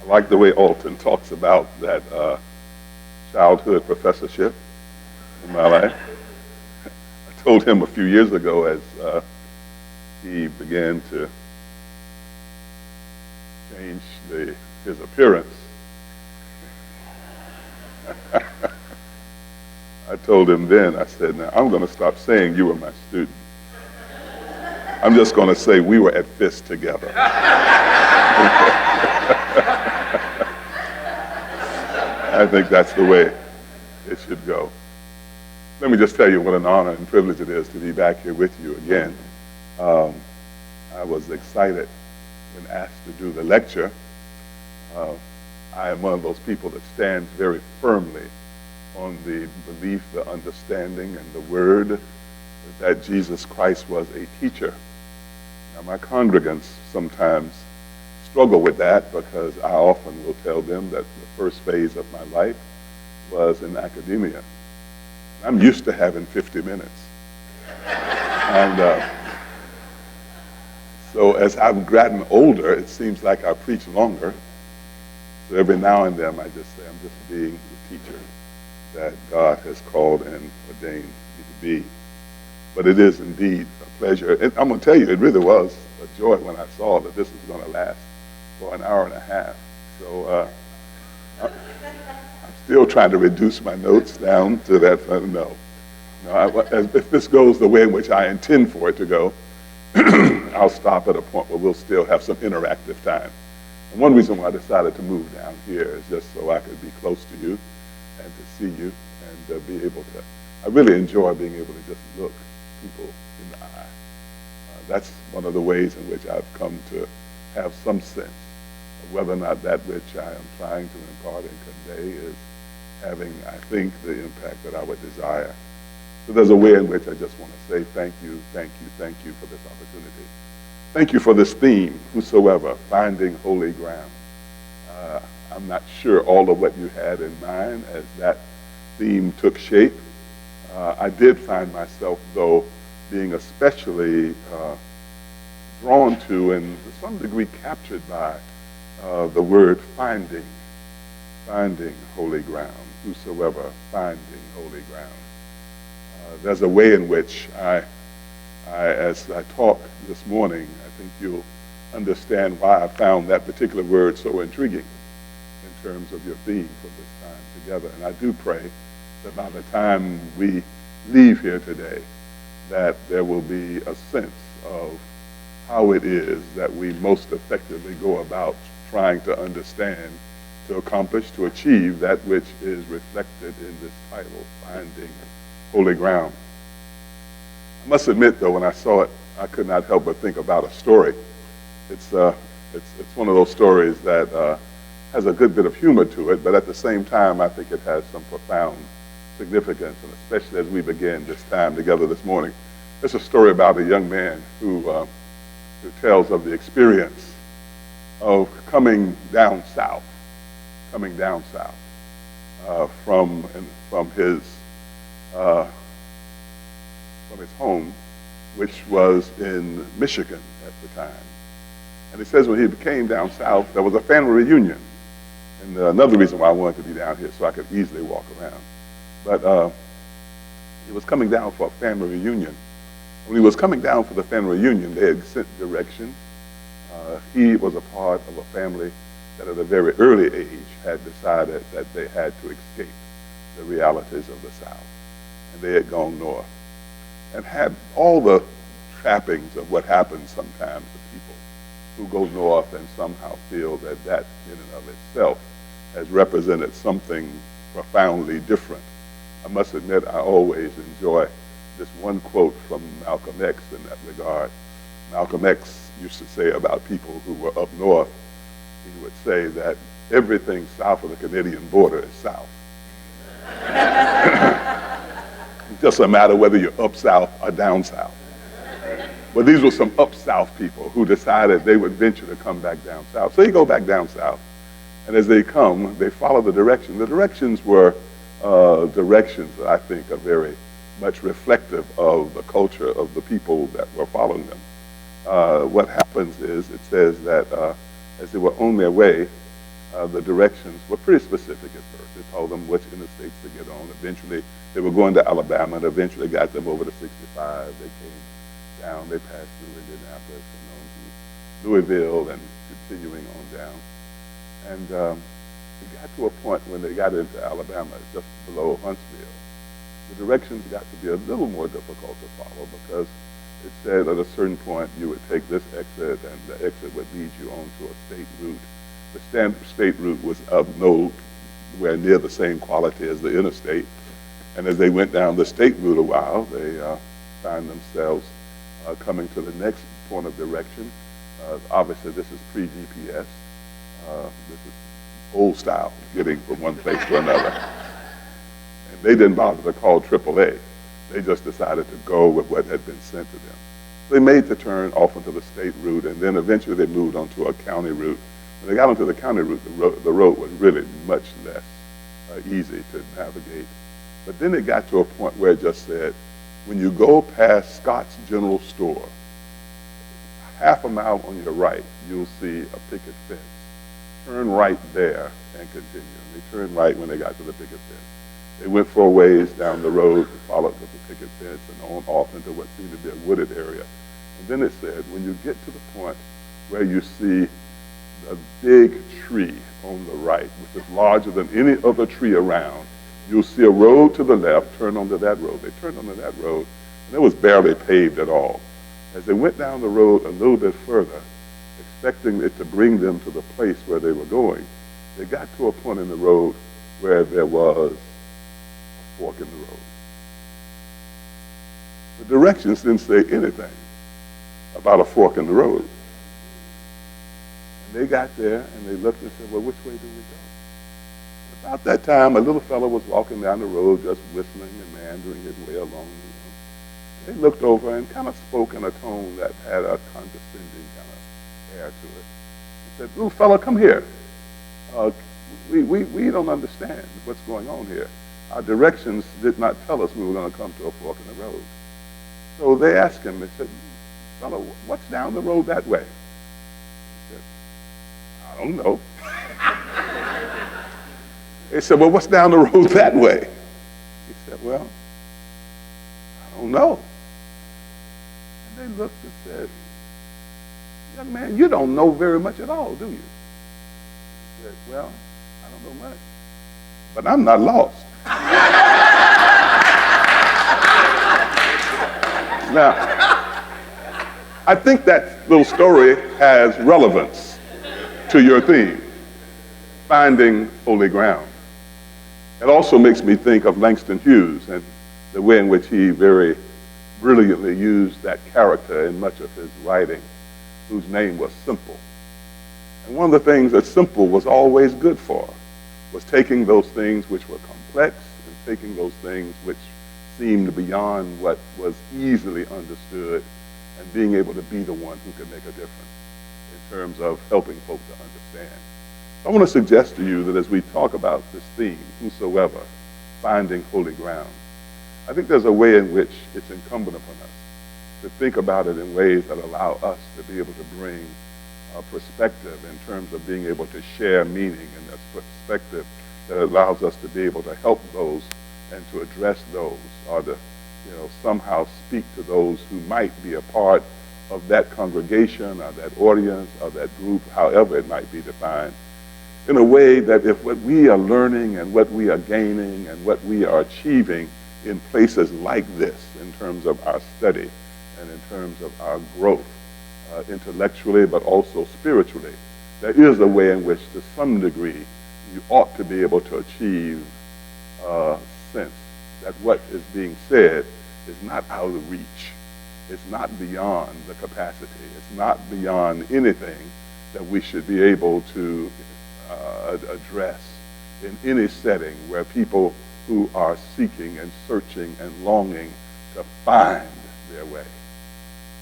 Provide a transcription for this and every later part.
I like the way Alton talks about that childhood professorship in my life. I told him a few years ago as he began to change his appearance. I told him then, I said, now I'm going to stop saying you were my student. I'm just going to say we were at FIST together. I think that's the way it should go. Let me just tell you what an honor and privilege it is to be back here with you again. I was excited when asked to do the lecture. I am one of those people that stands very firmly on the belief, the understanding, and the word that Jesus Christ was a teacher. Now, my congregants sometimes struggle with that because I often will tell them that the first phase of my life was in academia. I'm used to having 50 minutes. And so as I've gotten older, it seems like I preach longer. So every now and then I just say I'm just being the teacher that God has called and ordained me to be. But it is indeed a pleasure. And I'm going to tell you, it really was a joy when I saw that this was going to last for an hour and a half. So I'm still trying to reduce my notes down to that. No, if this goes the way in which I intend for it to go, I'll stop at a point where we'll still have some interactive time. And one reason why I decided to move down here is just so I could be close to you and to see you and be able to. I really enjoy being able to just look people in the eye. That's one of the ways in which I've come to have some sense of whether or not that which I am trying to impart and convey is having, I think, the impact that I would desire. So there's a way in which I just want to say thank you, thank you, thank you for this opportunity. Thank you for this theme, whosoever, finding holy ground. I'm not sure all of what you had in mind as that theme took shape. I did find myself, though, being especially drawn to and to some degree captured by the word finding holy ground, whosoever, finding holy ground. There's a way in which as I talk this morning, I think you'll understand why I found that particular word so intriguing in terms of your theme for this time together. And I do pray that by the time we leave here today, that there will be a sense of how it is that we most effectively go about trying to understand, to accomplish, to achieve that which is reflected in this title, Finding Holy Ground. I must admit, though, when I saw it, I could not help but think about a story. It's one of those stories that has a good bit of humor to it, but at the same time, I think it has some profound significance, and especially as we begin this time together this morning. It's a story about a young man who tells of the experience of coming down south from his home, which was in Michigan at the time. And he says when he came down south, there was a family reunion. And another reason why I wanted to be down here, so I could easily walk around. But he was coming down for a family reunion. When he was coming down for the family reunion, they had sent directions. He was a part of a family that at a very early age had decided that they had to escape the realities of the South. And they had gone north and had all the trappings of what happens sometimes to people who go north and somehow feel that that in and of itself has represented something profoundly different. I must admit, I always enjoy this one quote from Malcolm X in that regard. Malcolm X used to say about people who were up north, he would say that everything south of the Canadian border is south. It doesn't matter whether you're up south or down south. But these were some up south people who decided they would venture to come back down south. So they go back down south, and as they come, they follow the direction. The directions were directions that I think are very much reflective of the culture of the people that were following them. What happens is, it says that as they were on their way, the directions were pretty specific at first. They told them which interstates to get on. Eventually, they were going to Alabama, and eventually got them over to 65. They came down. They passed through Indianapolis and on to Louisville and continuing on down. And it got to a point when they got into Alabama, just below Huntsville. The directions got to be a little more difficult to follow because it said at a certain point you would take this exit and the exit would lead you onto a state route. The standard state route was of nowhere near the same quality as the interstate. And as they went down the state route a while, they found themselves coming to the next point of direction. Obviously, this is pre-GPS. This is old style, getting from one place to another. And they didn't bother to call AAA. They just decided to go with what had been sent to them. They made the turn off into the state route, and then eventually they moved onto a county route. When they got onto the county route, the road was really much less easy to navigate. But then it got to a point where it just said, when you go past Scott's General Store, half a mile on your right, you'll see a picket fence. Turn right there and continue. And they turned right when they got to the picket fence. They went for a ways down the road and followed the picket fence and on off into what seemed to be a wooded area. And then it said, when you get to the point where you see a big tree on the right, which is larger than any other tree around, you'll see a road to the left, turn onto that road. They turned onto that road, and it was barely paved at all. As they went down the road a little bit further, expecting it to bring them to the place where they were going, they got to a point in the road where there was a fork in the road. The directions didn't say anything about a fork in the road. And they got there and they looked and said, well, which way do we go? About that time, a little fellow was walking down the road just whistling and meandering his way along. They looked over and kind of spoke in a tone that had a condescending kind of air to it. He said, little fellow, come here. We don't understand what's going on here. Our directions did not tell us we were going to come to a fork in the road. So they asked him, they said, fellow, what's down the road that way? He said, I don't know. They said, well, what's down the road that way? He said, well, I don't know. And they looked and said, young man, you don't know very much at all, do you? He said, well, I don't know much, but I'm not lost. Now, I think that little story has relevance to your theme, finding holy ground. It also makes me think of Langston Hughes and the way in which he very brilliantly used that character in much of his writing, whose name was Simple. And one of the things that Simple was always good for was taking those things which were complex and taking those things which seemed beyond what was easily understood and being able to be the one who could make a difference in terms of helping folks to understand. I want to suggest to you that as we talk about this theme, whosoever, finding holy ground, I think there's a way in which it's incumbent upon us to think about it in ways that allow us to be able to bring a perspective in terms of being able to share meaning, and that perspective that allows us to be able to help those and to address those, or to somehow speak to those who might be a part of that congregation or that audience or that group, however it might be defined, in a way that if what we are learning and what we are gaining and what we are achieving in places like this, in terms of our study and in terms of our growth, intellectually but also spiritually, there is a way in which to some degree you ought to be able to achieve a sense that what is being said is not out of reach. It's not beyond the capacity. It's not beyond anything that we should be able to address in any setting where people who are seeking and searching and longing to find their way.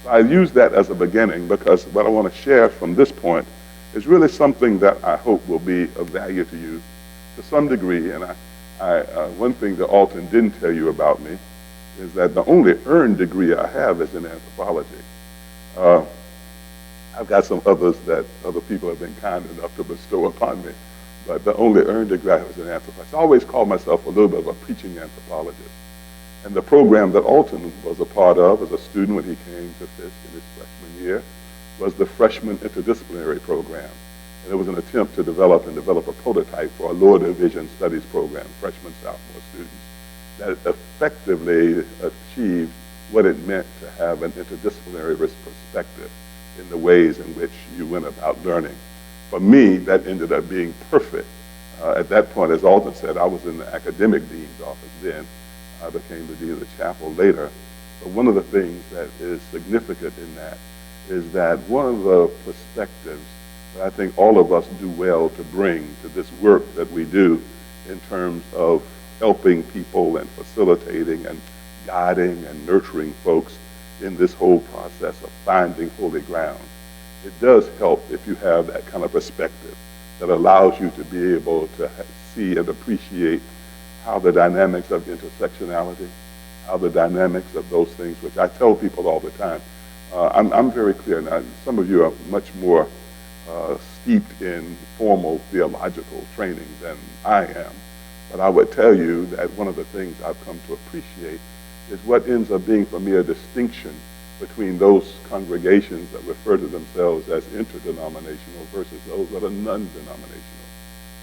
So I use that as a beginning because what I want to share from this point is really something that I hope will be of value to you to some degree. And one thing that Alton didn't tell you about me is that the only earned degree I have is in anthropology. I've got some others that other people have been kind enough to bestow upon me. but the only earned degree I was in anthropology. I always called myself a little bit of a preaching anthropologist. And the program that Alton was a part of as a student when he came to Fisk in his freshman year was the freshman interdisciplinary program. And it was an attempt to develop a prototype for a lower division studies program, freshman, sophomore students, that effectively achieved what it meant to have an interdisciplinary perspective in the ways in which you went about learning. For me, that ended up being perfect. At that point, as Alton said, I was in the academic dean's office then. I became the dean of the chapel later. But one of the things that is significant in that is that one of the perspectives that I think all of us do well to bring to this work that we do in terms of helping people and facilitating and guiding and nurturing folks in this whole process of finding holy ground. It does help if you have that kind of perspective that allows you to be able to see and appreciate how the dynamics of intersectionality, how the dynamics of those things, which I tell people all the time. I'm very clear now. Some of you are much more steeped in formal theological training than I am. But I would tell you that one of the things I've come to appreciate is what ends up being for me a distinction between those congregations that refer to themselves as interdenominational versus those that are non-denominational.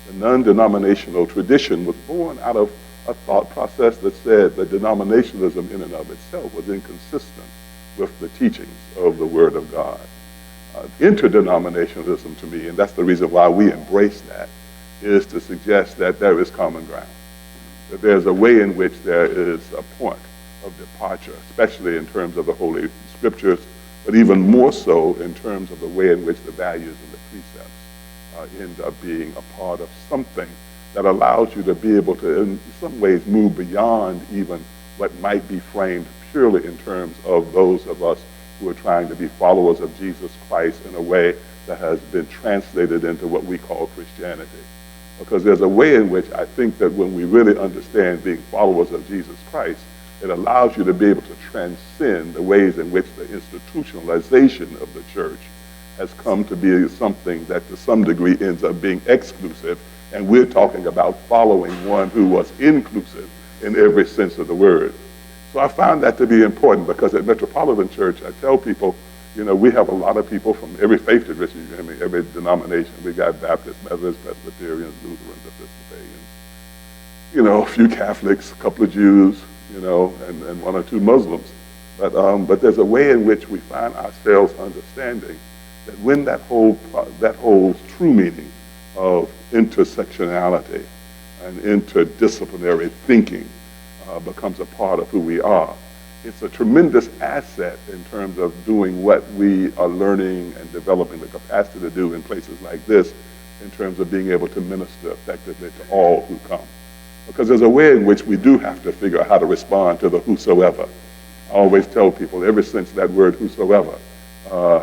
The non-denominational tradition was born out of a thought process that said that denominationalism in and of itself was inconsistent with the teachings of the Word of God. Interdenominationalism to me, and that's the reason why we embrace that, is to suggest that there is common ground, that there's a way in which there is a point of departure, especially in terms of the Holy Scriptures, but even more so in terms of the way in which the values and the precepts end up being a part of something that allows you to be able to, in some ways, move beyond even what might be framed purely in terms of those of us who are trying to be followers of Jesus Christ in a way that has been translated into what we call Christianity. Because there's a way in which I think that when we really understand being followers of Jesus Christ, it allows you to be able to transcend the ways in which the institutionalization of the church has come to be something that to some degree ends up being exclusive, and we're talking about following one who was inclusive in every sense of the word. So I found that to be important because at Metropolitan Church, I tell people, you know, we have a lot of people from every faith tradition, I mean, every denomination. We got Baptists, Methodists, Presbyterians, Lutherans, Episcopalians, you know, a few Catholics, a couple of Jews, you know, and one or two Muslims. But there's a way in which we find ourselves understanding that when that whole true meaning of intersectionality and interdisciplinary thinking becomes a part of who we are, it's a tremendous asset in terms of doing what we are learning and developing the capacity to do in places like this, in terms of being able to minister effectively to all who come. Because there's a way in which we do have to figure out how to respond to the whosoever. I always tell people, ever since that word whosoever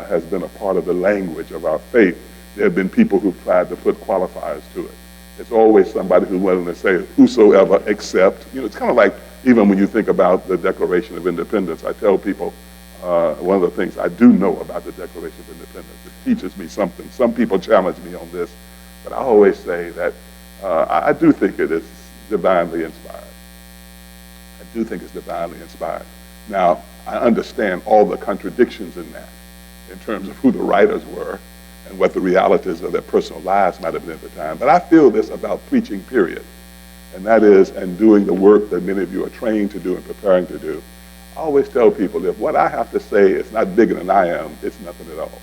has been a part of the language of our faith, there have been people who've tried to put qualifiers to it. It's always somebody who's willing to say whosoever except. You know, it's kind of like even when you think about the Declaration of Independence, I tell people one of the things I do know about the Declaration of Independence, it teaches me something. Some people challenge me on this, but I always say that I do think it is divinely inspired. I do think it's divinely inspired. Now, I understand all the contradictions in that, in terms of who the writers were and what the realities of their personal lives might have been at the time. But I feel this about preaching, period. And that is, and doing the work that many of you are trained to do and preparing to do. I always tell people, if what I have to say is not bigger than I am, it's nothing at all.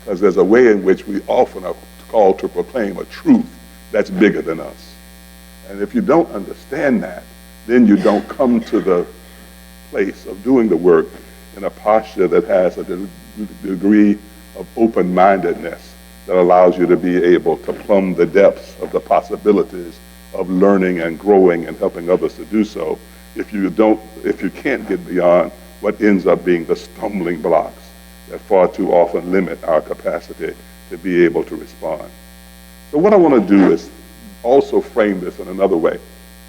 Because there's a way in which we often are called to proclaim a truth that's bigger than us. And if you don't understand that, then you don't come to the place of doing the work in a posture that has a degree of open-mindedness that allows you to be able to plumb the depths of the possibilities of learning and growing and helping others to do so. If you can't get beyond what ends up being the stumbling blocks that far too often limit our capacity to be able to respond. So what I want to do is also frame this in another way.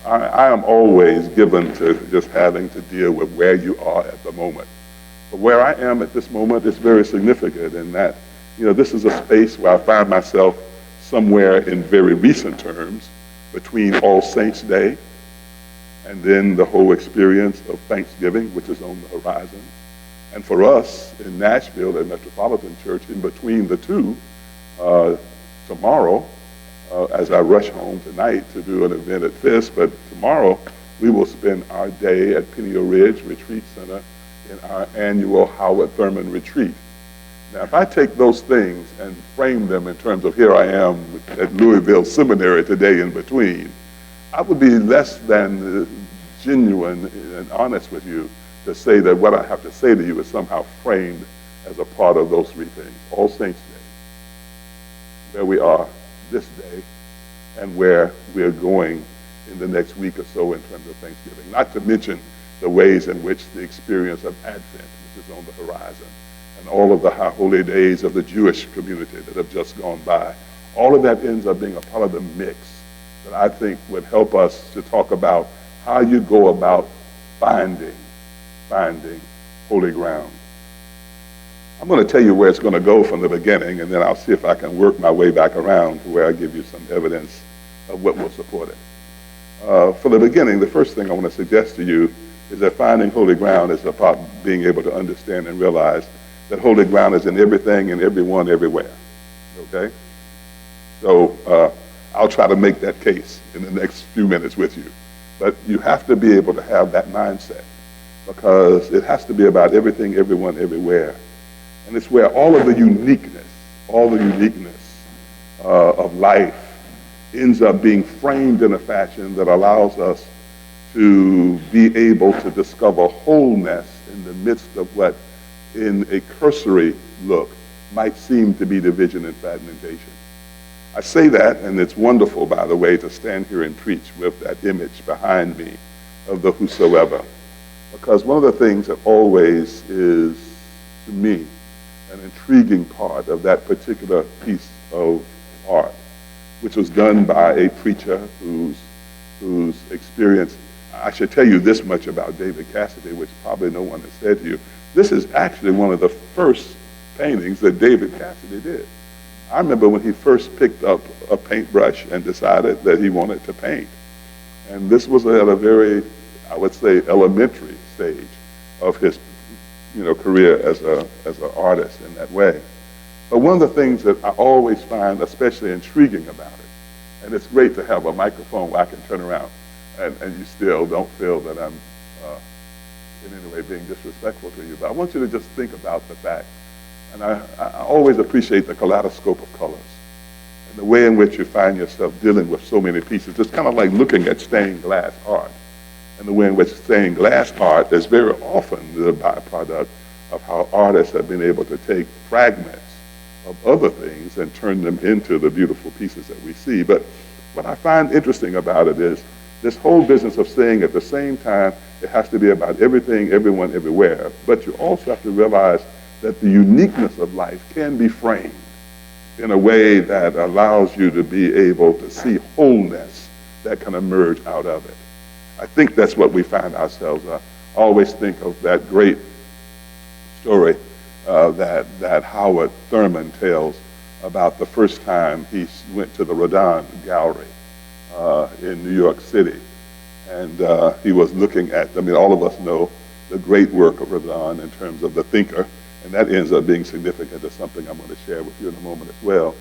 I am always given to just having to deal with where you are at the moment. But where I am at this moment is very significant in that, you know, this is a space where I find myself somewhere in very recent terms between All Saints' Day and then the whole experience of Thanksgiving, which is on the horizon. And for us in Nashville at Metropolitan Church, in between the two, tomorrow, as I rush home tonight to do an event at Fisk, but tomorrow we will spend our day at Pineal Ridge Retreat Center in our annual Howard Thurman Retreat. Now, if I take those things and frame them in terms of here I am at Louisville Seminary today in between, I would be less than genuine and honest with you to say that what I have to say to you is somehow framed as a part of those three things. All Saints Day, where we are this day, and where we're going in the next week or so in terms of Thanksgiving. Not to mention the ways in which the experience of Advent, which is on the horizon, and all of the high holy days of the Jewish community that have just gone by, all of that ends up being a part of the mix that I think would help us to talk about how you go about finding holy ground. I'm going to tell you where it's going to go from the beginning, and then I'll see if I can work my way back around to where I give you some evidence of what will support it. For the beginning, the first thing I want to suggest to you is that finding holy ground is about being able to understand and realize that holy ground is in everything and everyone everywhere, okay? So I'll try to make that case in the next few minutes with you. But you have to be able to have that mindset because it has to be about everything, everyone, everywhere. And it's where all of the uniqueness of life ends up being framed in a fashion that allows us to be able to discover wholeness in the midst of what in a cursory look might seem to be division and fragmentation. I say that, and it's wonderful, by the way, to stand here and preach with that image behind me of the whosoever. Because one of the things that always is, to me, an intriguing part of that particular piece of art, which was done by a preacher whose experience, I should tell you this much about David Cassidy, which probably no one has said to you. This is actually one of the first paintings that David Cassidy did. I remember when he first picked up a paintbrush and decided that he wanted to paint. And this was at a very, I would say, elementary stage of his career as an artist in that way. But one of the things that I always find especially intriguing about it, and it's great to have a microphone where I can turn around and you still don't feel that I'm in any way being disrespectful to you, but I want you to just think about the fact, and I always appreciate the kaleidoscope of colors and the way in which you find yourself dealing with so many pieces. It's kind of like looking at stained glass art, and the way in which stained glass art is very often the byproduct of how artists have been able to take fragments of other things and turn them into the beautiful pieces that we see. But what I find interesting about it is this whole business of saying at the same time it has to be about everything, everyone, everywhere, but you also have to realize that the uniqueness of life can be framed in a way that allows you to be able to see wholeness that can emerge out of it. I think that's what we find ourselves. I always think of that great story that Howard Thurman tells about the first time he went to the Rodin Gallery in New York City. And he was looking at, all of us know the great work of Rodin in terms of the thinker, and that ends up being significant to something I'm going to share with you in a moment as well.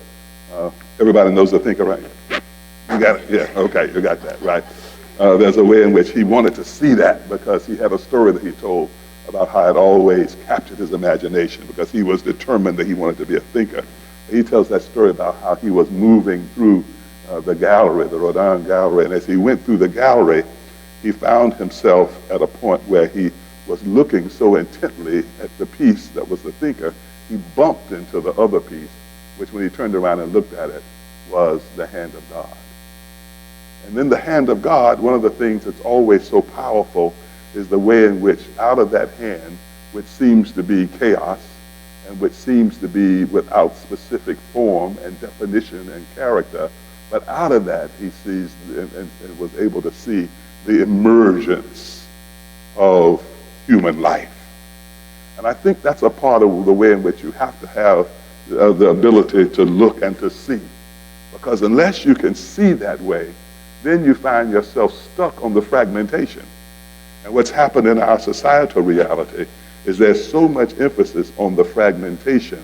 Everybody knows the thinker, right? You got it? Yeah, okay, you got that, right? There's a way in which he wanted to see that because he had a story that he told about how it always captured his imagination because he was determined that he wanted to be a thinker. He tells that story about how he was moving through the gallery, the Rodin Gallery, and as he went through the gallery, he found himself at a point where he was looking so intently at the piece that was the thinker, he bumped into the other piece, which when he turned around and looked at it, was the hand of God. And in the hand of God, one of the things that's always so powerful is the way in which out of that hand, which seems to be chaos, and which seems to be without specific form and definition and character, but out of that he sees and was able to see the emergence of human life. And I think that's a part of the way in which you have to have the ability to look and to see. Because unless you can see that way, then you find yourself stuck on the fragmentation. And what's happened in our societal reality is there's so much emphasis on the fragmentation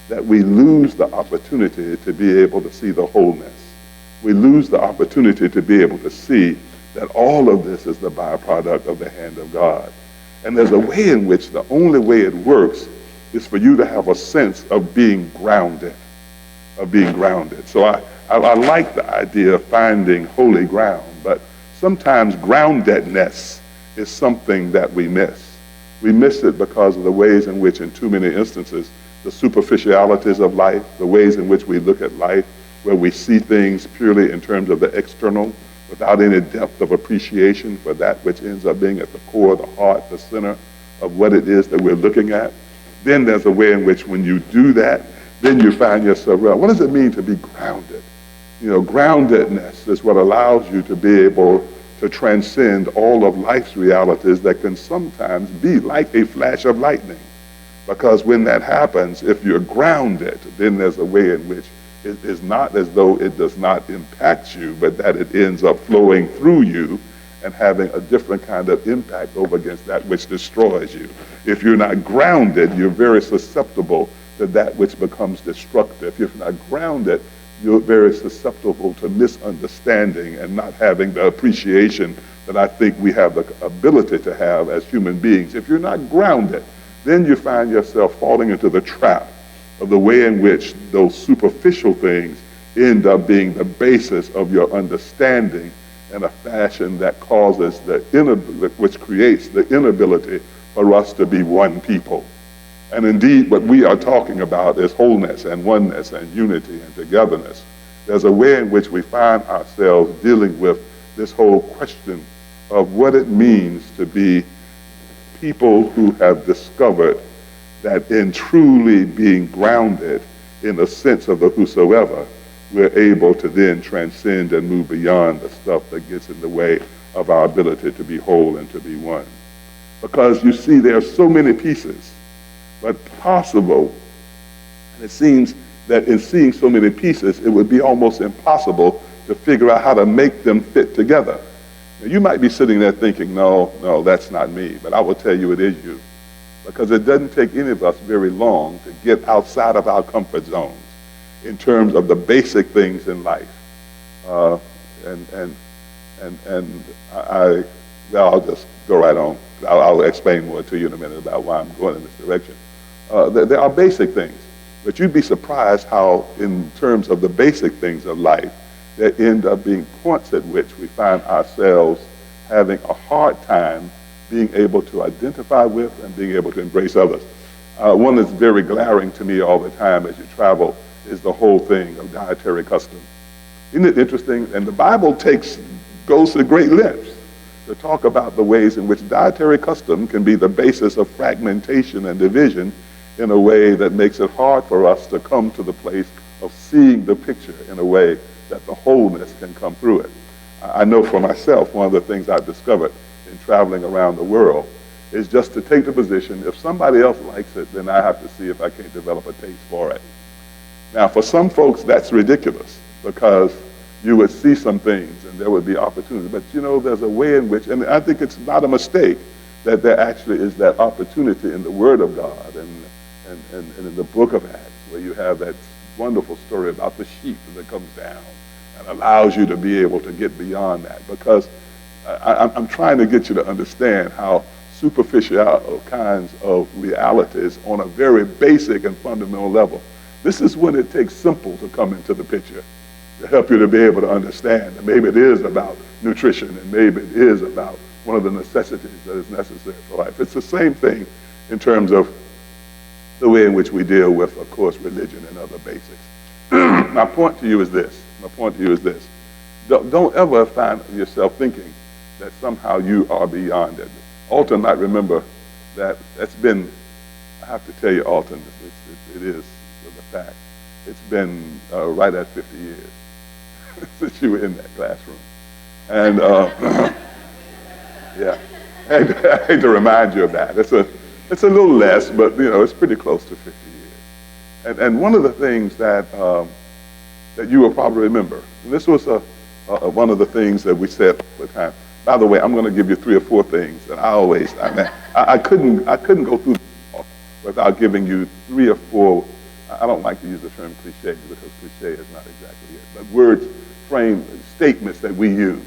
that we lose the opportunity to be able to see the wholeness. We lose the opportunity to be able to see that all of this is the byproduct of the hand of God. And there's a way in which the only way it works is for you to have a sense of being grounded, So I like the idea of finding holy ground, but sometimes groundedness is something that we miss. We miss it because of the ways in which, in too many instances, the superficialities of life, the ways in which we look at life, where we see things purely in terms of the external, without any depth of appreciation for that which ends up being at the core, the heart, the center of what it is that we're looking at. Then there's a way in which when you do that, then you find yourself, well, what does it mean to be grounded? Groundedness is what allows you to be able to transcend all of life's realities that can sometimes be like a flash of lightning. Because when that happens, if you're grounded, then there's a way in which it is not as though it does not impact you, but that it ends up flowing through you and having a different kind of impact over against that which destroys you. If you're not grounded, you're very susceptible to that which becomes destructive. If you're not grounded, you're very susceptible to misunderstanding and not having the appreciation that I think we have the ability to have as human beings. If you're not grounded, then you find yourself falling into the trap of the way in which those superficial things end up being the basis of your understanding in a fashion that causes which creates the inability for us to be one people. And indeed, what we are talking about is wholeness and oneness and unity and togetherness. There's a way in which we find ourselves dealing with this whole question of what it means to be people who have discovered that in truly being grounded in the sense of the whosoever, we're able to then transcend and move beyond the stuff that gets in the way of our ability to be whole and to be one. Because you see, there are so many pieces, but possible, and it seems that in seeing so many pieces, it would be almost impossible to figure out how to make them fit together. Now, you might be sitting there thinking, no, that's not me, but I will tell you it is you. Because it doesn't take any of us very long to get outside of our comfort zones in terms of the basic things in life. I'll just go right on. I'll explain more to you in a minute about why I'm going in this direction. There are basic things, but you'd be surprised how, in terms of the basic things of life, there end up being points at which we find ourselves having a hard time being able to identify with and being able to embrace others. One that's very glaring to me all the time as you travel is the whole thing of dietary custom. Isn't it interesting? And the Bible goes to great lengths to talk about the ways in which dietary custom can be the basis of fragmentation and division in a way that makes it hard for us to come to the place of seeing the picture in a way that the wholeness can come through it. I know for myself, one of the things I've discovered in traveling around the world is just to take the position, if somebody else likes it, then I have to see if I can't develop a taste for it. Now, for some folks, that's ridiculous because you would see some things and there would be opportunity. But there's a way in which, and I think it's not a mistake, that there actually is that opportunity in the Word of God and in the book of Acts, where you have that wonderful story about the sheep that comes down and allows you to be able to get beyond that. Because I'm trying to get you to understand how superficial kinds of realities on a very basic and fundamental level. This is when it takes simple to come into the picture, to help you to be able to understand that maybe it is about nutrition and maybe it is about one of the necessities that is necessary for life. It's the same thing in terms of the way in which we deal with, of course, religion and other basics. My point to you is this. Don't ever find yourself thinking that somehow you are beyond it. Alton might remember that I have to tell you, Alton, it is a fact. It's been right at 50 years since you were in that classroom. And yeah, I hate to remind you of that. It's a little less, but it's pretty close to 50 years. And one of the things that that you will probably remember. And this was one of the things that we said all the time. By the way, I'm going to give you 3 or 4 things that I couldn't go through without giving you 3 or 4. I don't like to use the term cliche because cliche is not exactly it, but words, frame, statements that we use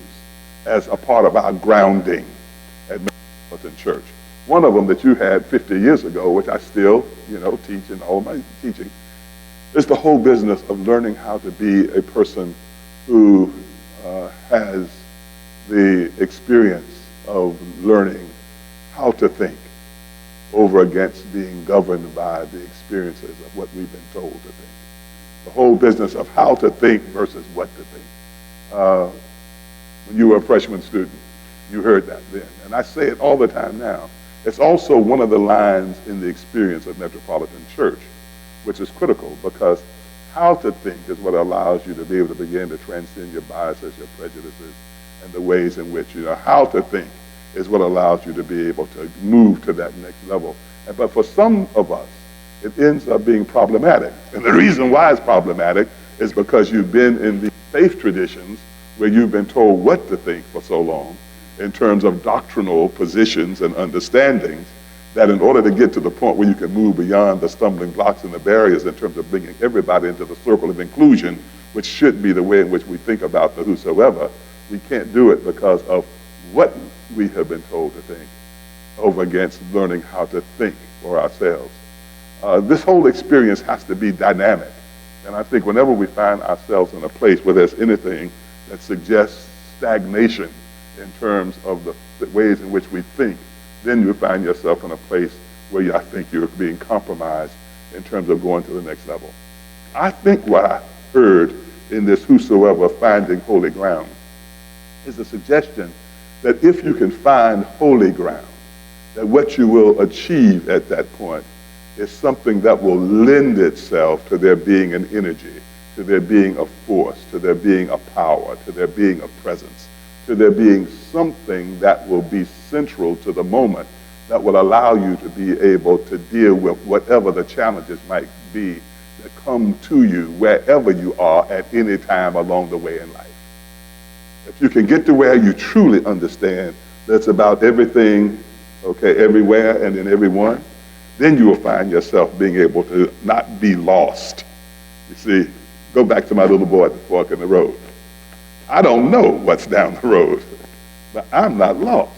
as a part of our grounding at Metropolitan Church. One of them that you had 50 years ago, which I still, teach in all my teaching, is the whole business of learning how to be a person who has the experience of learning how to think over against being governed by the experiences of what we've been told to think. The whole business of how to think versus what to think. When you were a freshman student, you heard that then. And I say it all the time now. It's also one of the lines in the experience of Metropolitan Church, which is critical because how to think is what allows you to be able to begin to transcend your biases, your prejudices, and the ways in which, how to think is what allows you to be able to move to that next level. But for some of us, it ends up being problematic. And the reason why it's problematic is because you've been in the faith traditions where you've been told what to think for so long in terms of doctrinal positions and understandings, that in order to get to the point where you can move beyond the stumbling blocks and the barriers in terms of bringing everybody into the circle of inclusion, which should be the way in which we think about the whosoever, we can't do it because of what we have been told to think over against learning how to think for ourselves. This whole experience has to be dynamic. And I think whenever we find ourselves in a place where there's anything that suggests stagnation in terms of the ways in which we think, then you find yourself in a place where I think you're being compromised in terms of going to the next level. I think what I heard in this whosoever finding holy ground is a suggestion that if you can find holy ground, that what you will achieve at that point is something that will lend itself to there being an energy, to there being a force, to there being a power, to there being a presence, to there being something that will be central to the moment that will allow you to be able to deal with whatever the challenges might be that come to you wherever you are at any time along the way in life. If you can get to where you truly understand that's about everything, everywhere and in everyone, then you will find yourself being able to not be lost. You see, go back to my little boy at the fork in the road. I don't know what's down the road, but I'm not lost.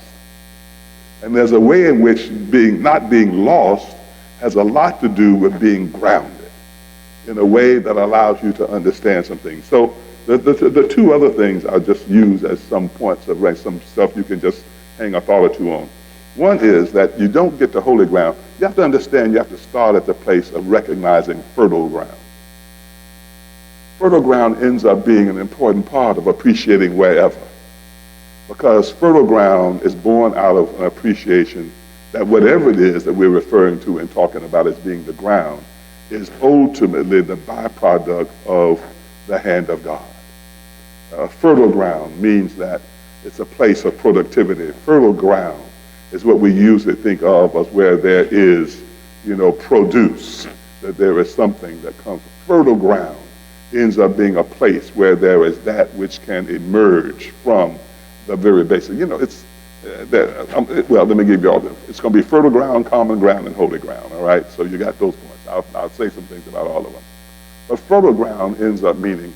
And there's a way in which not being lost has a lot to do with being grounded in a way that allows you to understand some things. So the 2 other things I'll just use as some points of some stuff you can just hang a thought or 2 on. One is that you don't get to holy ground. You have to understand you have to start at the place of recognizing fertile ground. Fertile ground ends up being an important part of appreciating wherever, because fertile ground is born out of an appreciation that whatever it is that we're referring to and talking about as being the ground is ultimately the byproduct of the hand of God. Fertile ground means that it's a place of productivity. Fertile ground is what we usually think of as where there is, produce, that there is something that comes. Fertile ground ends up being a place where there is that which can emerge from the very basic. Let me give you all this. It's going to be fertile ground, common ground, and holy ground, all right? So you got those points. I'll say some things about all of them. But fertile ground ends up meaning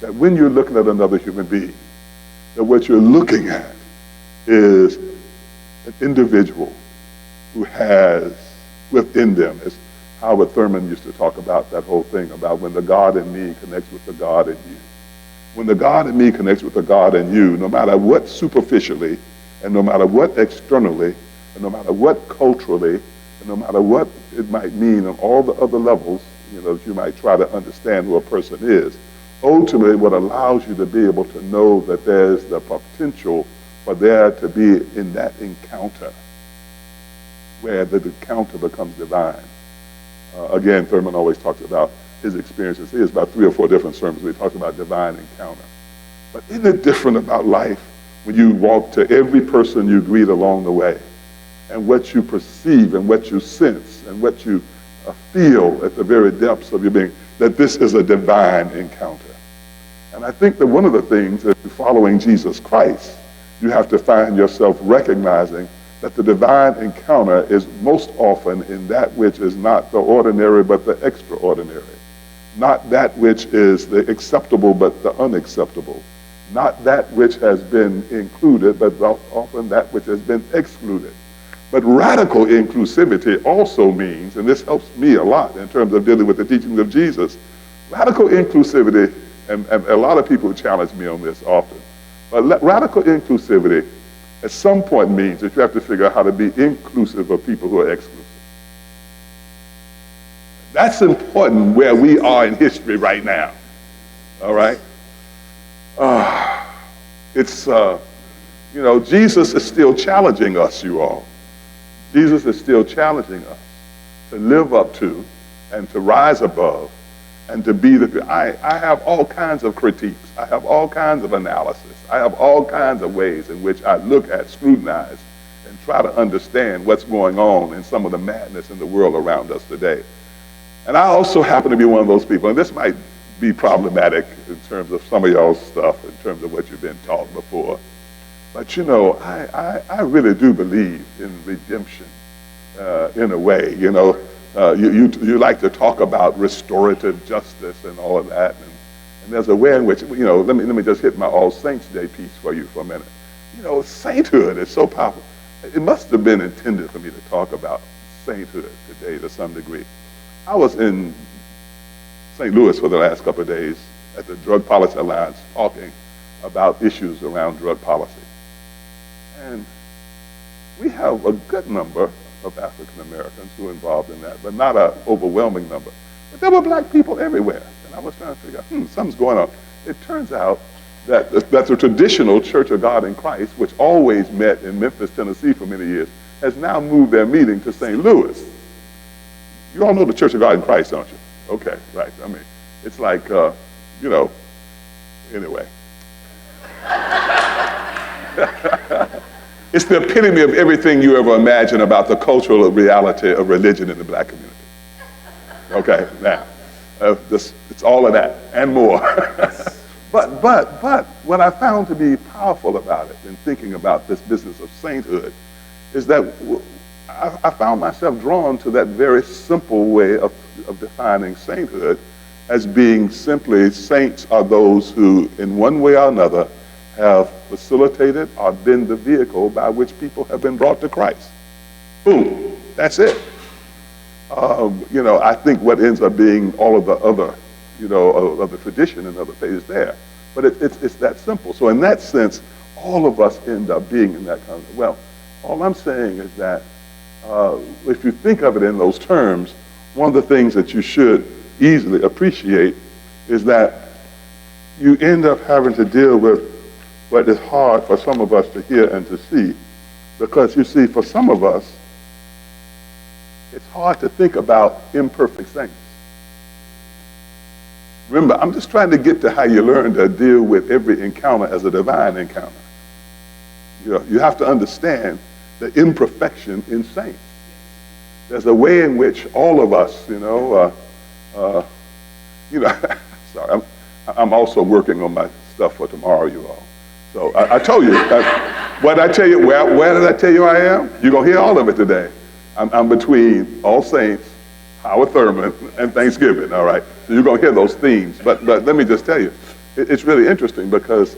that when you're looking at another human being, that what you're looking at is an individual who has within them, as Howard Thurman used to talk about that whole thing about when the God in me connects with the God in you. When the God in me connects with the God in you, no matter what superficially, and no matter what externally, and no matter what culturally, and no matter what it might mean on all the other levels, that you might try to understand who a person is, ultimately what allows you to be able to know that there's the potential for there to be in that encounter where the encounter becomes divine. Again, Thurman always talks about his experiences. He has about 3 or 4 different sermons where he talks about divine encounter. But isn't it different about life when you walk to every person you greet along the way and what you perceive and what you sense and what you feel at the very depths of your being, that this is a divine encounter. And I think that one of the things that following Jesus Christ, you have to find yourself recognizing that the divine encounter is most often in that which is not the ordinary but the extraordinary. Not that which is the acceptable but the unacceptable. Not that which has been included but often that which has been excluded. But radical inclusivity also means, and this helps me a lot in terms of dealing with the teachings of Jesus, radical inclusivity, and a lot of people challenge me on this often, but radical inclusivity at some point means that you have to figure out how to be inclusive of people who are exclusive. That's important where we are in history right now, all right? Jesus is still challenging us, you all. Jesus is still challenging us to live up to and to rise above and to be I have all kinds of critiques. I have all kinds of analysis. I have all kinds of ways in which I look at, scrutinize, and try to understand what's going on in some of the madness in the world around us today. And I also happen to be one of those people, and this might be problematic in terms of some of y'all's stuff, in terms of what you've been taught before. But I really do believe in redemption in a way. You like to talk about restorative justice and all of that, and there's a way in which, let me just hit my All Saints Day piece for you for a minute. Sainthood is so powerful. It must have been intended for me to talk about sainthood today to some degree. I was in St. Louis for the last couple of days at the Drug Policy Alliance talking about issues around drug policy. And we have a good number of African Americans who are involved in that, but not an overwhelming number. But there were black people everywhere. And I was trying to figure out, something's going on. It turns out that the traditional Church of God in Christ, which always met in Memphis, Tennessee for many years, has now moved their meeting to St. Louis. You all know the Church of God in Christ, don't you? Okay, right. I mean, it's like, anyway. It's the epitome of everything you ever imagine about the cultural reality of religion in the black community. Okay, now, it's all of that and more. But what I found to be powerful about it in thinking about this business of sainthood is that I found myself drawn to that very simple way of defining sainthood as being simply saints are those who, in one way or another, have facilitated or been the vehicle by which people have been brought to Christ. Boom, that's it. I think what ends up being all of the other, of the tradition and other faiths there. But it's that simple. So in that sense, all of us end up being in that kind of, well, all I'm saying is that if you think of it in those terms, one of the things that you should easily appreciate is that you end up having to deal with what is hard for some of us to hear and to see. Because you see, for some of us, it's hard to think about imperfect saints. Remember, I'm just trying to get to how you learn to deal with every encounter as a divine encounter. You have to understand the imperfection in saints. There's a way in which all of us, sorry, I'm also working on my stuff for tomorrow, you all. So I told you, what did I tell you? Where did I tell you I am? You're going to hear all of it today. I'm between All Saints, Howard Thurman, and Thanksgiving, all right? So you're going to hear those themes. But let me just tell you, it's really interesting because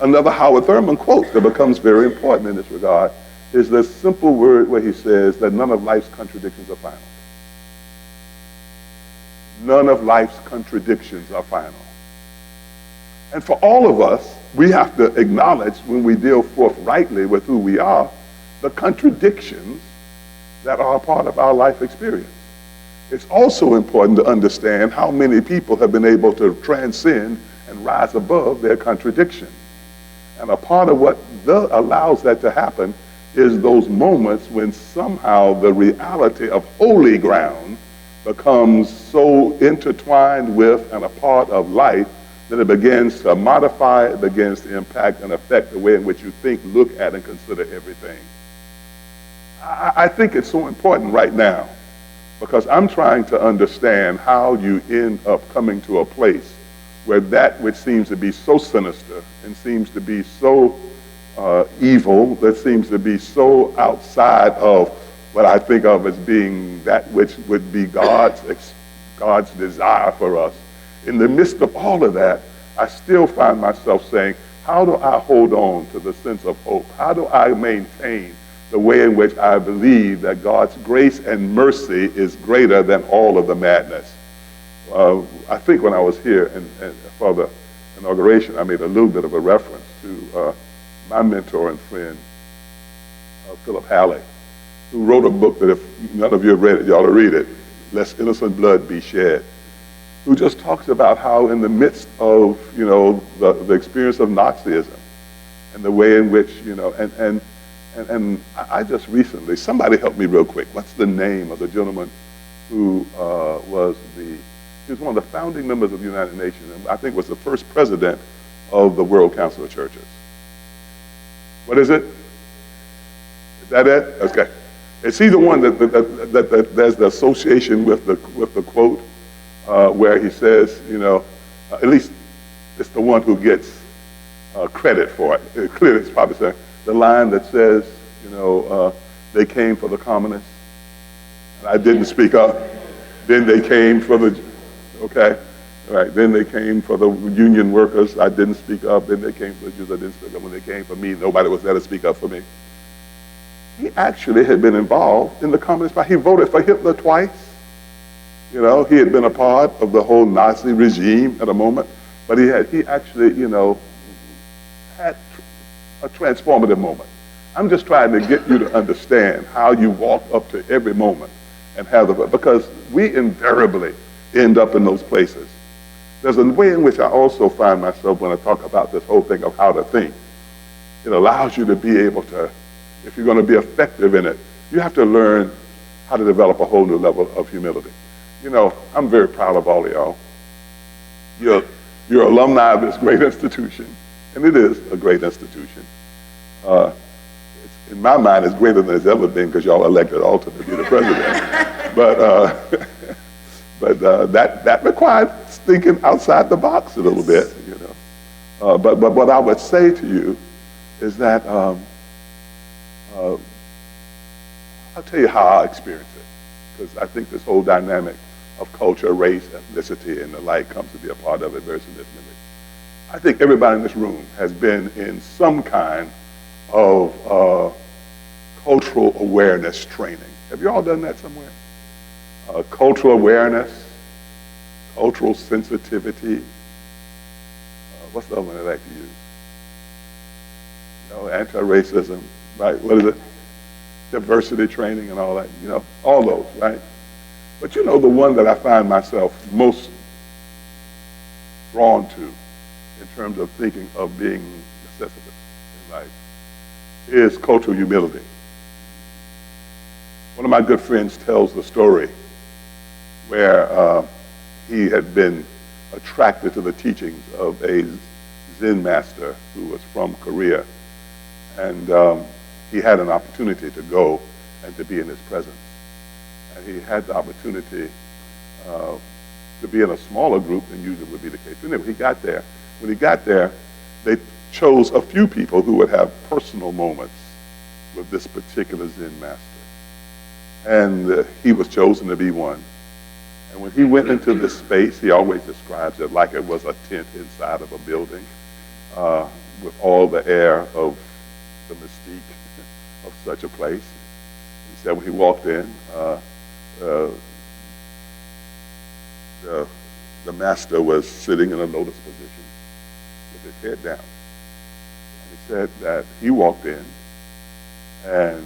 another Howard Thurman quote that becomes very important in this regard is the simple word where he says that none of life's contradictions are final. None of life's contradictions are final. And for all of us, we have to acknowledge when we deal forthrightly with who we are, the contradictions that are a part of our life experience. It's also important to understand how many people have been able to transcend and rise above their contradictions. And a part of what allows that to happen is those moments when somehow the reality of holy ground becomes so intertwined with and a part of life that it begins to modify, it begins to impact and affect the way in which you think, look at, and consider everything. I think it's so important right now because I'm trying to understand how you end up coming to a place where that which seems to be so sinister and seems to be so evil, that seems to be so outside of what I think of as being that which would be God's desire for us. In the midst of all of that, I still find myself saying, how do I hold on to the sense of hope? How do I maintain the way in which I believe that God's grace and mercy is greater than all of the madness? I think when I was here and for the inauguration, I made a little bit of a reference to my mentor and friend, Philip Halley, who wrote a book that if none of you have read it, you ought to read it, Lest Innocent Blood Be Shed, who just talks about how in the midst of, the experience of Nazism and the way in which, and I just recently, somebody help me real quick. What's the name of the gentleman who he was one of the founding members of the United Nations, and I think was the first president of the World Council of Churches. What is it? Is that it? Okay. Is he the one that there's the association with the quote where he says, at least it's the one who gets credit for it. Clearly, it's probably saying the line that says, they came for the communists, and I didn't speak up. Then they came for the, okay, all right. Then they came for the union workers. I didn't speak up. Then they came for the Jews. I didn't speak up. When they came for me, nobody was there to speak up for me. He actually had been involved in the Communist Party. He voted for Hitler twice. He had been a part of the whole Nazi regime at a moment, but he actually, had a transformative moment. I'm just trying to get you to understand how you walk up to every moment and have because we invariably end up in those places. There's a way in which I also find myself when I talk about this whole thing of how to think. It allows you to be able to, if you're going to be effective in it, you have to learn how to develop a whole new level of humility. I'm very proud of all of y'all. You're alumni of this great institution, and it is a great institution. In my mind, it's greater than it's ever been because y'all elected Alton to be the president. But that required thinking outside the box a little bit, But what I would say to you is that I'll tell you how I experience it, because I think this whole dynamic of culture, race, ethnicity, and the like comes to be a part of it very significantly. I think everybody in this room has been in some kind of cultural awareness training. Have you all done that somewhere? Cultural awareness, cultural sensitivity. What's the other one I like to use? Anti-racism, right? What is it? Diversity training and all that, all those, right? But the one that I find myself most drawn to in terms of thinking of being necessitous in life is cultural humility. One of my good friends tells the story where he had been attracted to the teachings of a Zen master who was from Korea, and he had an opportunity to go and to be in his presence. And he had the opportunity to be in a smaller group than usually would be the case. Anyway, when he got there, they chose a few people who would have personal moments with this particular Zen master. And he was chosen to be one. And when he went into this space, he always describes it like it was a tent inside of a building with all the air of the mystique of such a place. He said when he walked in, the master was sitting in a lotus position with his head down. And he said that he walked in and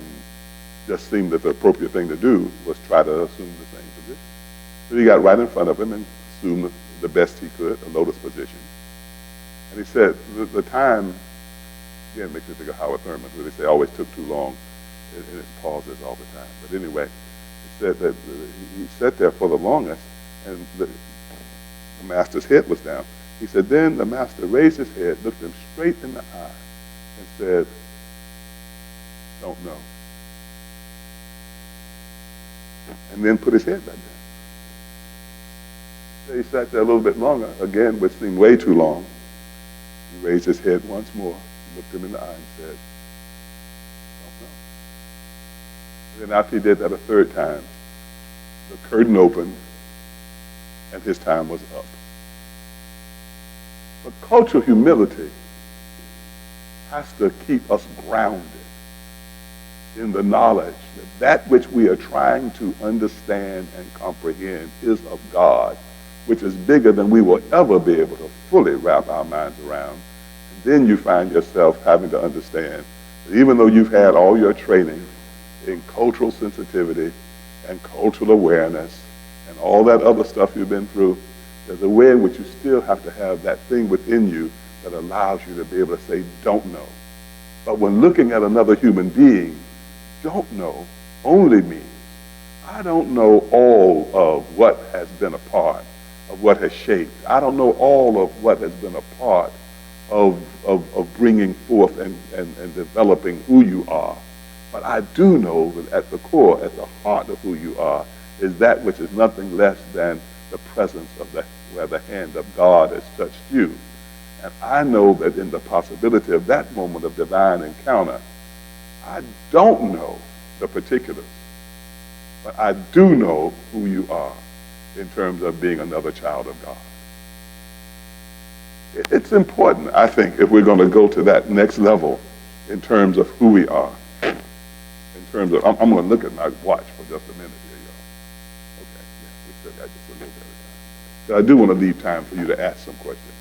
just seemed that the appropriate thing to do was try to assume the same position. So he got right in front of him and assumed the best he could, a lotus position. And he said the time, again, makes me think of Howard Thurman, who they say always took too long in his pauses all the time. But anyway, he said that he sat there for the longest, and the master's head was down. He said, then the master raised his head, looked him straight in the eye, and said, don't know. And then put his head back He sat there a little bit longer, again, which seemed way too long. He raised his head once more, looked him in the eye and said, "Don't know." And then after he did that a third time, the curtain opened and his time was up. But cultural humility has to keep us grounded in the knowledge that that which we are trying to understand and comprehend is of God, which is bigger than we will ever be able to fully wrap our minds around. And then you find yourself having to understand that even though you've had all your training in cultural sensitivity and cultural awareness and all that other stuff you've been through, there's a way in which you still have to have that thing within you that allows you to be able to say, don't know. But when looking at another human being, don't know only means I don't know all of what has been a part of what has shaped. I don't know all of what has been a part of bringing forth and developing who you are. But I do know that at the core, at the heart of who you are, is that which is nothing less than the presence of where the hand of God has touched you. And I know that in the possibility of that moment of divine encounter, I don't know the particulars, but I do know who you are in terms of being another child of God. It's important, I think, if we're going to go to that next level in terms of who we are. In terms of, I'm going to look at my watch for just a minute here, y'all. Okay, yeah, we still got just a little bit of time. But I do want to leave time for you to ask some questions.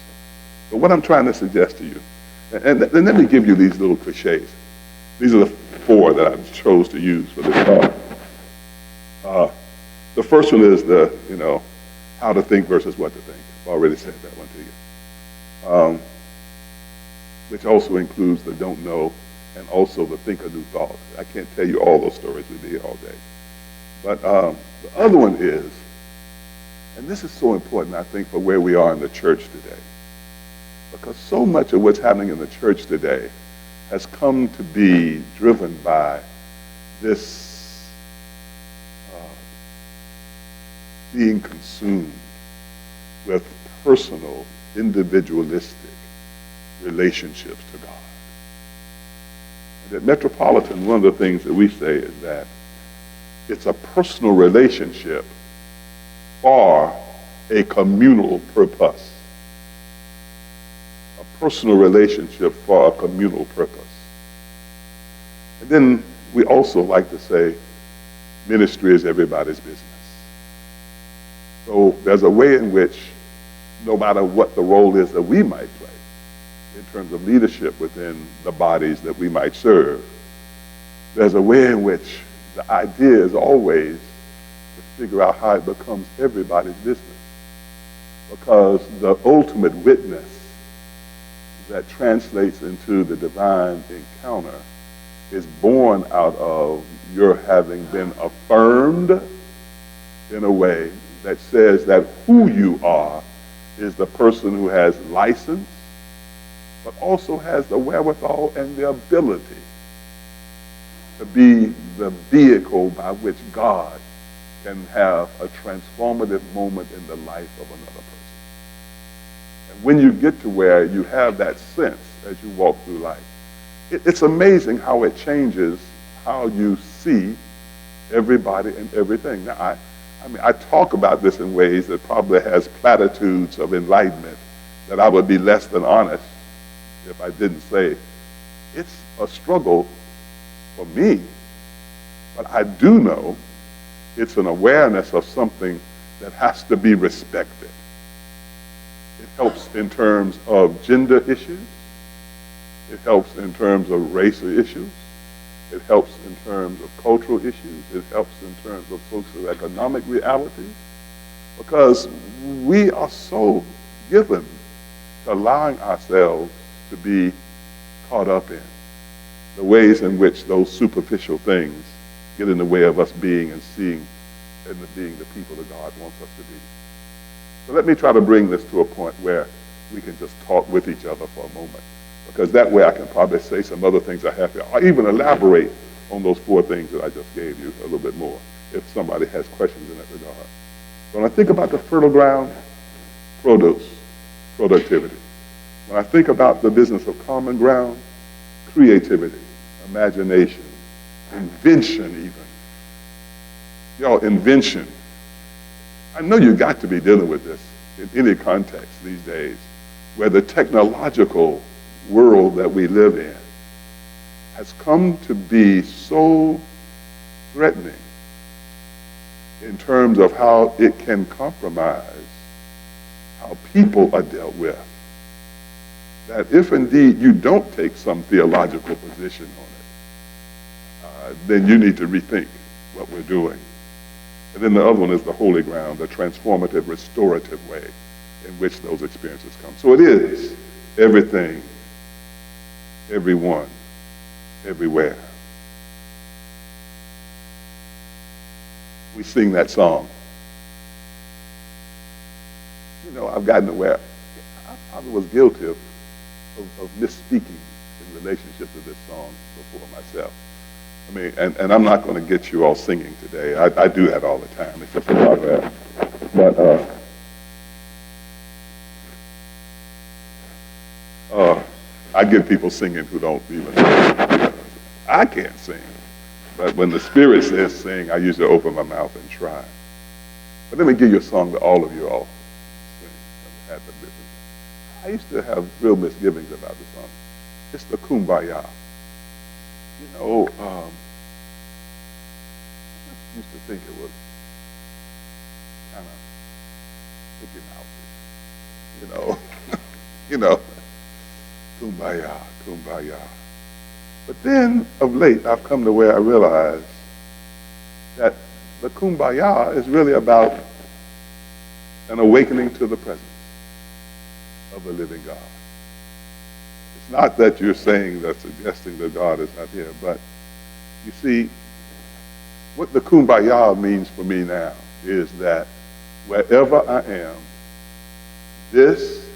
But what I'm trying to suggest to you, and let me give you these little cliches. These are the 4 that I chose to use for this talk. The first one is how to think versus what to think. I've already said that one to you. Which also includes the don't know and also the think a new thought. I can't tell you all those stories, we'd be here all day. But the other one is, and this is so important, I think, for where we are in the church today, because so much of what's happening in the church today has come to be driven by this being consumed with personal, individualistic relationships to God. And at Metropolitan, one of the things that we say is that it's a personal relationship for a communal purpose. A personal relationship for a communal purpose. And then we also like to say ministry is everybody's business. So there's a way in which, no matter what the role is that we might play in terms of leadership within the bodies that we might serve, there's a way in which the idea is always to figure out how it becomes everybody's business. Because the ultimate witness that translates into the divine encounter is born out of your having been affirmed in a way that says that who you are is the person who has license, but also has the wherewithal and the ability to be the vehicle by which God can have a transformative moment in the life of another person. And when you get to where you have that sense as you walk through life, it's amazing how it changes how you see everybody and everything. Now, I talk about this in ways that probably has platitudes of enlightenment that I would be less than honest if I didn't say it's a struggle for me, but I do know it's an awareness of something that has to be respected. It helps in terms of gender issues. It helps in terms of racial issues. It helps in terms of cultural issues. It helps in terms of socioeconomic realities. Because we are so given to allowing ourselves to be caught up in the ways in which those superficial things get in the way of us being and seeing and being the people that God wants us to be. So let me try to bring this to a point where we can just talk with each other for a moment. Because that way I can probably say some other things I have to, or even elaborate on those 4 things that I just gave you a little bit more, if somebody has questions in that regard. When I think about the fertile ground, produce, productivity. When I think about the business of common ground, creativity, imagination, invention even. Y'all, invention. I know you got to be dealing with this in any context these days, where the technological world that we live in has come to be so threatening in terms of how it can compromise how people are dealt with, that if indeed you don't take some theological position on it, then you need to rethink what we're doing. And then the other one is the holy ground, the transformative, restorative way in which those experiences come. So it is everything, everyone, everywhere. We sing that song. You know, I've gotten aware, I probably was guilty of misspeaking in relationship to this song before myself. I mean, and I'm not going to get you all singing today. I do that all the time. It's just a part of that. But I get people singing who don't even sing. I can't sing. But when the Spirit says sing, I usually open my mouth and try. But let me give you a song that all of you all sing and have the business. I used to have real misgivings about the song. It's the Kumbaya. You know, I used to think it was kind of Mickey Mouse, Kumbaya, Kumbaya. But then, of late, I've come to where I realize that the Kumbaya is really about an awakening to the presence of the living God. It's not that you're saying that, suggesting that God is not here, but you see, what the Kumbaya means for me now is that wherever I am, this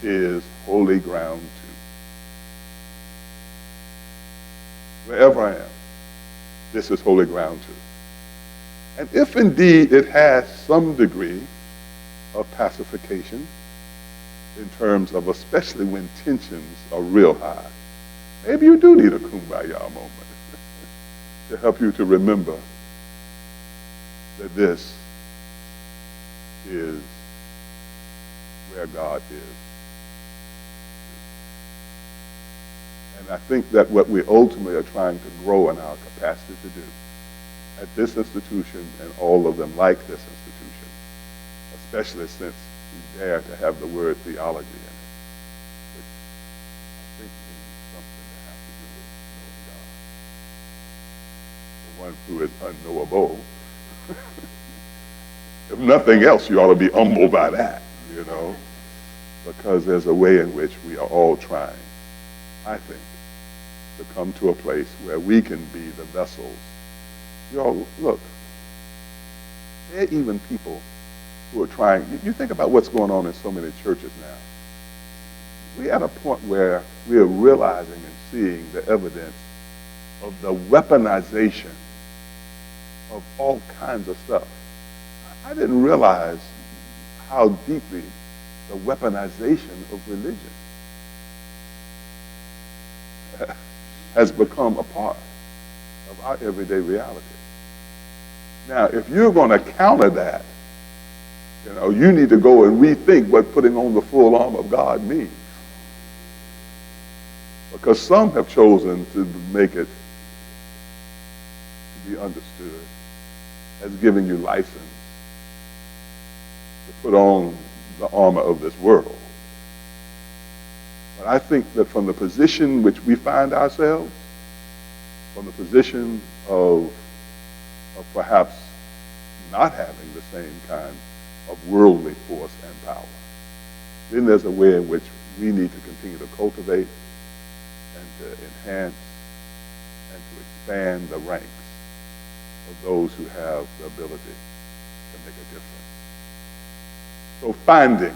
is holy ground too. Wherever I am, this is holy ground too. And if indeed it has some degree of pacification in terms of, especially when tensions are real high, maybe you do need a Kumbaya moment to help you to remember that this is where God is. And I think that what we ultimately are trying to grow in our capacity to do at this institution and all of them like this institution, especially since we dare to have the word theology in it, which I think means something that has to do with knowing God. The one who is unknowable. If nothing else, you ought to be humbled by that, because there's a way in which we are all trying, I think, to come to a place where we can be the vessels. Y'all, look, there are even people who are trying. You think about what's going on in so many churches now. We're at a point where we are realizing and seeing the evidence of the weaponization of all kinds of stuff. I didn't realize how deeply the weaponization of religion has become a part of our everyday reality. Now, if you're going to counter that, you need to go and rethink what putting on the full armor of God means. Because some have chosen to make it to be understood as giving you license to put on the armor of this world. But I think that from the position which we find ourselves, from the position of perhaps not having the same kind of worldly force and power, then there's a way in which we need to continue to cultivate and to enhance and to expand the ranks of those who have the ability to make a difference. So finding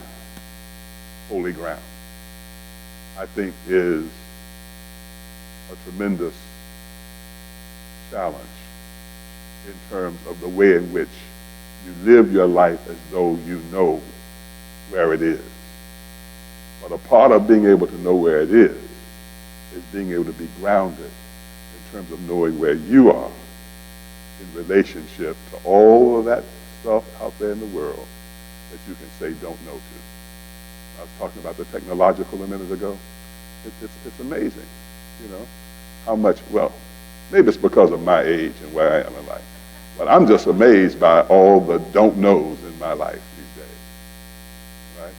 holy ground, I think, is a tremendous challenge in terms of the way in which you live your life as though you know where it is. But a part of being able to know where it is being able to be grounded in terms of knowing where you are in relationship to all of that stuff out there in the world that you can say don't know to. I was talking about the technological a minute ago. It's amazing, you know, how much, well, maybe it's because of my age and where I am in life, but I'm just amazed by all the don't knows in my life these days, right?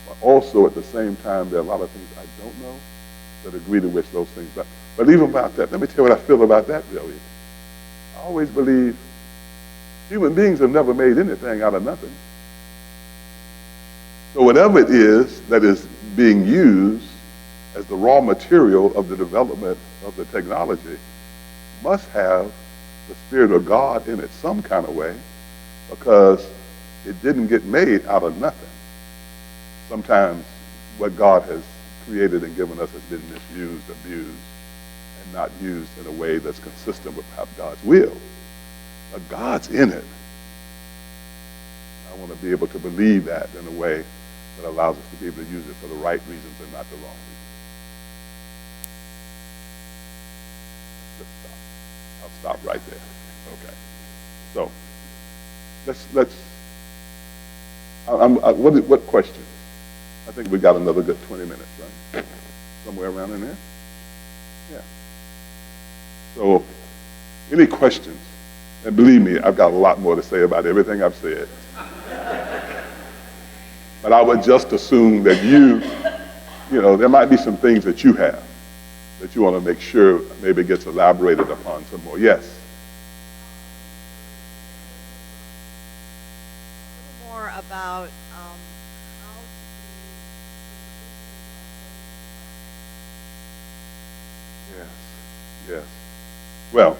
But also at the same time, there are a lot of things I don't know, the degree to which those things, but even about that, let me tell you what I feel about that really. I always believe human beings have never made anything out of nothing. So whatever it is that is being used as the raw material of the development of the technology must have the Spirit of God in it some kind of way, because it didn't get made out of nothing. Sometimes what God has created and given us has been misused, abused, and not used in a way that's consistent with God's will. But God's in it. I want to be able to believe that in a way that allows us to be able to use it for the right reasons and not the wrong reasons. Let's stop. I'll stop right there. Okay. So what questions? I think we got another good 20 minutes, right? Somewhere around in there? Yeah. So, any questions? And believe me, I've got a lot more to say about everything I've said. But I would just assume that you know, there might be some things that you have that you want to make sure maybe gets elaborated upon some more. Yes? A little more about Yes. Well,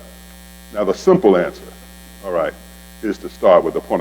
now the simple answer, all right, is to start with the point